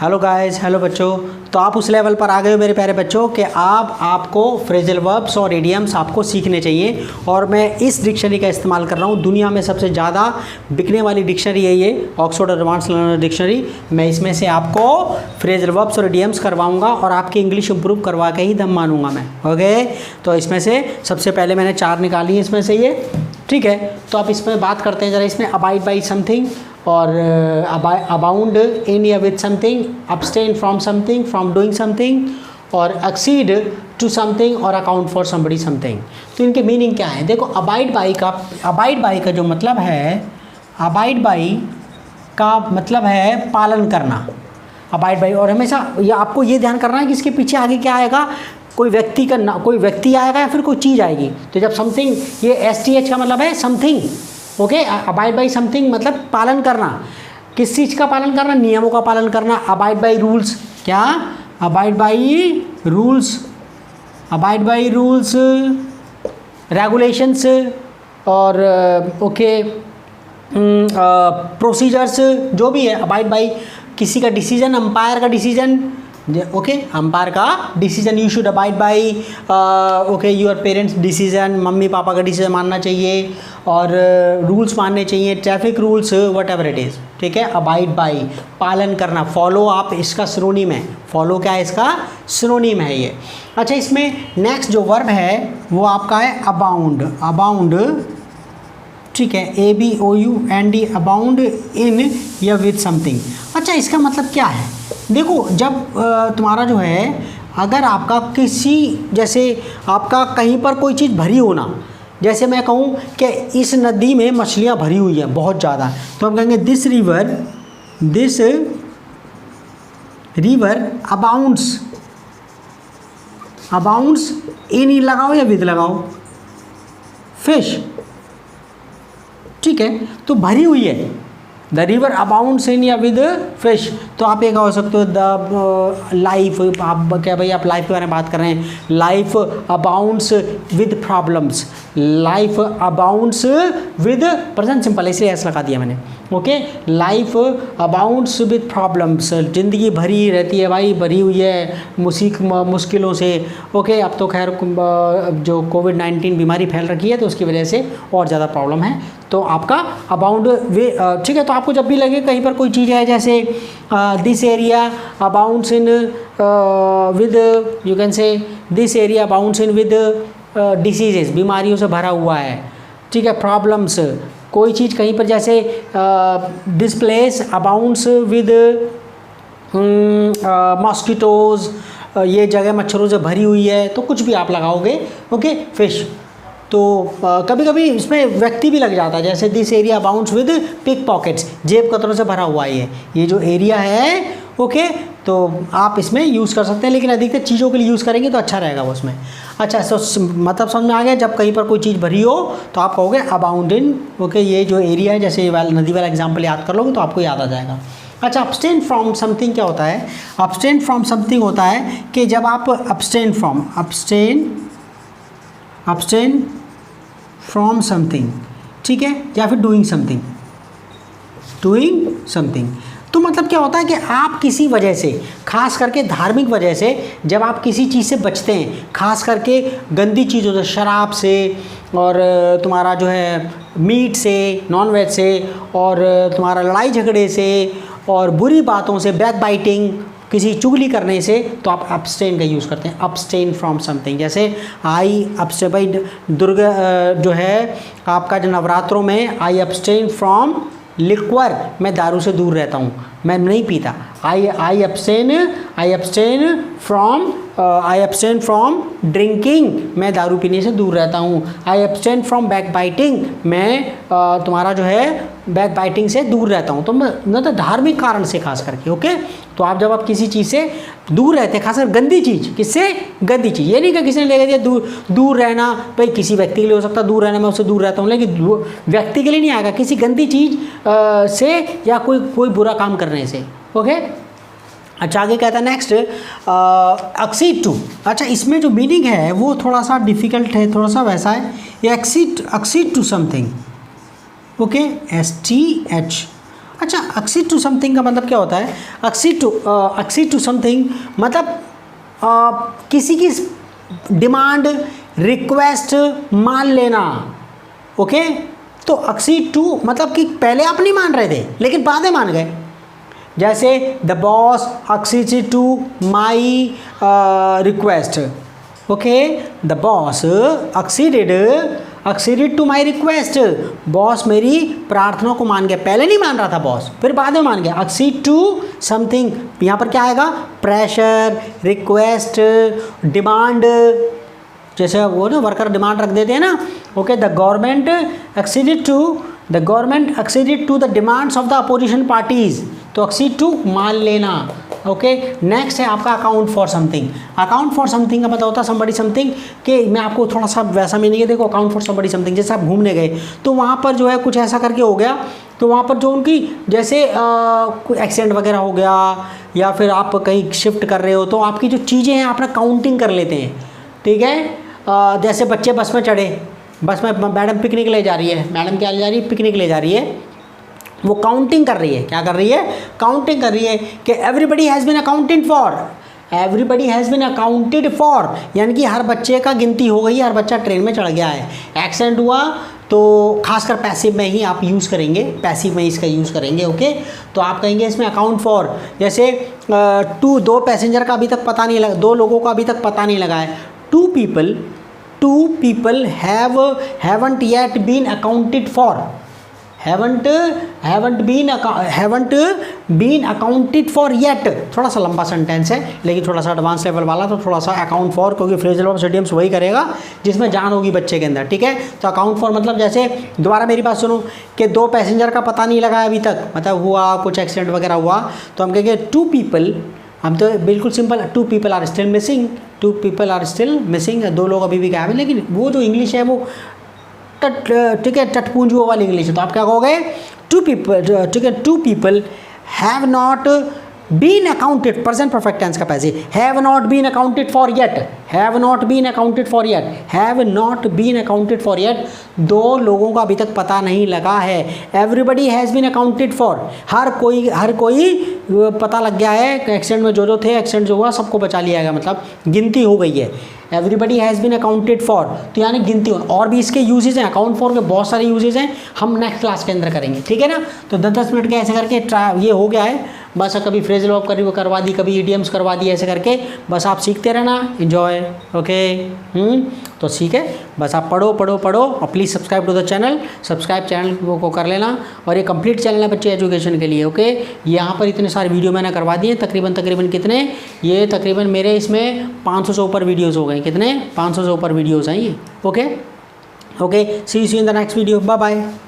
Hello guys, hello बच्चों। तो आप उस लेवल पर आ गए हो मेरे प्यारे बच्चों कि आपको फ्रेजल वर्ब्स और इडियम्स आपको सीखने चाहिए। और मैं इस डिक्शनरी का इस्तेमाल कर रहा हूँ। दुनिया में सबसे ज़्यादा बिकने वाली डिक्शनरी है ये, ऑक्सफोर्ड एडवांस लर्नर डिक्शनरी। मैं इसमें से आपको फ्रेजल वर्ब्स और इडियम्स करवाऊँगा और आपकी इंग्लिश इंप्रूव करवा के ही दम मानूंगा मैं। ओके, तो इसमें से सबसे पहले मैंने 4 निकाली है इसमें से ये, ठीक है। तो आप इसमें बात करते हैं ज़रा। इसमें अबाइड बाई समथिंग और अबाउंड इन या with something, abstain from something, from doing something, और एक्सीड टू समथिंग और अकाउंट फॉर समबडी समथिंग। तो इनके मीनिंग क्या है? देखो, अबाइड बाई का जो मतलब है, अबाइड बाई का मतलब है पालन करना। अबाइड बाई, और हमेशा ये आपको ये ध्यान करना है कि इसके पीछे आगे क्या आएगा, कोई व्यक्ति का ना, कोई व्यक्ति आएगा या फिर कोई चीज़ आएगी। तो जब समथिंग, ये STH का मतलब है something. Okay, abide by something मतलब पालन करना। किस चीज़ का पालन करना? नियमों का पालन करना। अबाइड बाई रूल्स, क्या? Abide by rules, abide by rules, regulations और ओके प्रोसीजर्स, जो भी है अबाइड बाई। किसी का डिसीजन, अंपायर का डिसीजन, ओके, अंपायर का decision you should abide by. Okay, your parents decision, mummy papa का डिसीजन मानना चाहिए और रूल्स मानने चाहिए, traffic rules, what ever it is, ठीक है। अबाइड बाई, पालन करना। फॉलो आप इसका सिनोनिम है। फॉलो क्या है? इसका सिनोनिम है ये। अच्छा, इसमें नेक्स्ट जो वर्ब है वो आपका है अबाउंड। अबाउंड, ठीक है, ABOUND, अबाउंड इन या विद समथिंग। अच्छा, इसका मतलब क्या है? देखो, जब तुम्हारा जो है, अगर आपका किसी, जैसे आपका कहीं पर कोई चीज़ भरी होना, जैसे मैं कहूँ कि इस नदी में मछलियाँ भरी हुई हैं बहुत ज़्यादा, तो हम कहेंगे दिस रिवर अबाउंड्स इन लगाओ या विद लगाओ, फिश, ठीक है। तो भरी हुई है, द रिवर अबाउंड्स इन या विद फिश। तो आप ये कह सकते हो द लाइफ, आप क्या भाई, आप लाइफ के बारे में बात कर रहे हैं। Life abounds with problems, life abounds with present simple, इसलिए ऐसा लगा दिया मैंने। Okay, life abounds with problems, ज़िंदगी भरी रहती है भाई, भरी हुई है मुश्किलों से। ओके, अब तो खैर जो कोविड-19 बीमारी फैल रखी है तो उसकी वजह से और ज़्यादा प्रॉब्लम है। तो आपका अबाउंड वे, ठीक है। तो आपको जब भी लगे कहीं पर कोई चीज़ है, जैसे this area abounds in with, you can say this area abounds in with diseases, बीमारियों से भरा हुआ है, ठीक है। प्रॉब्लम्स, कोई चीज़ कहीं पर, जैसे this place abounds with mosquitoes, ये जगह मच्छरों से भरी हुई है, तो कुछ भी आप लगाओगे। Okay, fish. तो कभी कभी इसमें व्यक्ति भी लग जाता है, जैसे this area abounds with pickpockets, जेब कतरों से भरा हुआ है ये जो एरिया है। ओके, तो आप इसमें यूज़ कर सकते हैं, लेकिन अधिकतर चीज़ों के लिए यूज़ करेंगे तो अच्छा रहेगा वो उसमें। अच्छा, तो मतलब समझ में आ गया, जब कहीं पर कोई चीज़ भरी हो तो आप कहोगे अबाउंड इन। ओके, ये जो एरिया है, जैसे नदी वाला एग्जाम्पल याद कर लोगे तो आपको याद आ जाएगा। अच्छा, अब्सटेन फ्रॉम समथिंग क्या होता है? अब्सटेन फ्रॉम समथिंग होता है कि जब आप अब्सटेन फ्रॉम समथिंग, ठीक है, या फिर डूइंग समथिंग। तो मतलब क्या होता है कि आप किसी वजह से, खास करके धार्मिक वजह से, जब आप किसी चीज़ से बचते हैं, खास करके गंदी चीज़ों से, शराब से, और तुम्हारा जो है मीट से, नॉन वेज से, और तुम्हारा लड़ाई झगड़े से, और बुरी बातों से, बैक बाइटिंग, किसी चुगली करने से, तो आप अब्सटेन का यूज़ करते हैं। अब्सटेन फ्रॉम समथिंग, जैसे आई अब्सटेन, भाई दुर्गा जो है आपका, जो नवरात्रों में आई अब्सटेन फ्रॉम लिक्वर, मैं दारू से दूर रहता हूँ, मैं नहीं पीता। आई अब्सटेन फ्रॉम ड्रिंकिंग, मैं दारू पीने से दूर रहता हूँ। आई अब्सटेन फ्रॉम बैक बाइटिंग, मैं तुम्हारा जो है बैक बाइटिंग से दूर रहता हूँ। तो मतलब धार्मिक कारण से खास करके। ओके, तो आप जब आप किसी चीज़ से दूर रहते हैं, खासकर गंदी चीज़, किससे? गंदी चीज़। ये नहीं कि किसी ने लेकर दिया दूर रहना, भाई किसी व्यक्ति के लिए हो सकता है दूर रहना, मैं उससे दूर रहता हूँ, लेकिन व्यक्ति के लिए नहीं आएगा, किसी गंदी चीज़ से या कोई बुरा काम करने से। ओके, अच्छा, आगे कहता है नेक्स्ट एक्सीड टू। अच्छा, इसमें जो मीनिंग है वो थोड़ा सा डिफ़िकल्ट है, थोड़ा सा वैसा है, ये accede to something. Okay, STH अच्छा, accede to something का मतलब क्या होता है? accede to something मतलब किसी की डिमांड, रिक्वेस्ट मान लेना। ओके, तो accede to मतलब कि पहले आप नहीं मान रहे थे लेकिन बाद में मान गए। जैसे the boss acceded to my request. Okay, the boss acceded to my request. Boss मेरी प्रार्थना को मान गया, पहले नहीं मान रहा था बॉस, फिर बाद में मान गया। accede to समथिंग, यहाँ पर क्या आएगा? Pressure, request, demand. जैसे वो ना वर्कर डिमांड रख देते हैं ना। Okay, the government acceded to the demands of the opposition parties. तो accede to मान लेना। ओके, नेक्स्ट है आपका account for something. Account for something का मतलब होता है समबडी समथिंग, कि मैं आपको थोड़ा सा वैसा मीनिंग है। देखो, अकाउंट फॉर समबडी समथिंग, जैसे आप घूमने गए तो वहाँ पर जो है कुछ ऐसा करके हो गया, तो वहाँ पर जो उनकी जैसे कोई एक्सीडेंट वगैरह हो गया, या फिर आप कहीं शिफ्ट कर रहे हो, तो आपकी जो चीज़ें हैं आप ना काउंटिंग कर लेते हैं। ठीक है, जैसे बच्चे बस में चढ़े, बस में मैडम पिकनिक ले जा रही है, मैडम क्या ले जा रही है? पिकनिक ले जा रही है। वो काउंटिंग कर रही है। क्या कर रही है? काउंटिंग कर रही है कि everybody has been accounted for, everybody has been accounted for, यानी कि हर बच्चे का गिनती हो गई, हर बच्चा ट्रेन में चढ़ गया है। एक्सीडेंट हुआ तो खासकर पैसिव में ही आप यूज़ करेंगे, पैसिव में इसका यूज़ करेंगे। ओके, तो आप कहेंगे इसमें अकाउंट फॉर। जैसे दो पैसेंजर का अभी तक पता नहीं लगा, दो लोगों का अभी तक पता नहीं लगा है। Two people haven't yet been accounted for, haven't been accounted for yet। थोड़ा सा लंबा सेंटेंस है लेकिन थोड़ा सा एडवांस लेवल वाला, तो थोड़ा सा अकाउंट फॉर, क्योंकि फ्रेजल वर्ब इडियम्स वही करेगा जिसमें जान होगी बच्चे के अंदर। ठीक है, तो अकाउंट फॉर मतलब जैसे दोबारा मेरी बात सुनो कि दो पैसेंजर का पता नहीं लगा अभी तक, मतलब हुआ कुछ एक्सीडेंट वगैरह हुआ, तो हम कहेंगे टू पीपल। हम तो बिल्कुल simple, two people are still missing, two people are still missing, दो लोग अभी भी गायब हैं। लेकिन वो जो इंग्लिश है वो ठीक है, टटपूंजुओं वाली इंग्लिश है, तो आप क्या कहोगे? Two people. ठीक है, two people have not been accounted, present perfect tense का पैसे, have not been accounted for yet, have not been accounted for yet, have not been accounted for yet, दो लोगों का अभी तक पता नहीं लगा है। Everybody has been accounted for, हर कोई पता लग गया है। एक्सीडेंट में जो थे, एक्सीडेंट जो हुआ सबको बचा लिया गया, मतलब गिनती हो गई है। Everybody has been accounted for, तो यानी गिनती हो। और भी इसके यूजेज हैं, अकाउंट फॉर के बहुत सारे यूजेज हैं, हम नेक्स्ट क्लास के अंदर करेंगे। ठीक है ना, तो 10-10 मिनट के ऐसे करके ये हो गया है बस। कभी फ्रेजल वर्ब करवा दी, कभी इडियम्स करवा दी, ऐसे करके बस आप सीखते रहना। एंजॉय। ओके, तो ठीक है, बस आप पढ़ो और please subscribe to the channel, subscribe channel को कर लेना। और ये कंप्लीट चैनल है बच्चे एजुकेशन के लिए। ओके, यहाँ पर इतने सारे वीडियो मैंने करवा दिए, तकरीबन कितने, ये तकरीबन मेरे इसमें 500 से ऊपर वीडियोज़ हो गए। कितने? 500 से ऊपर वीडियोज़ हैं ये। Okay, see you in the next video. Bye bye.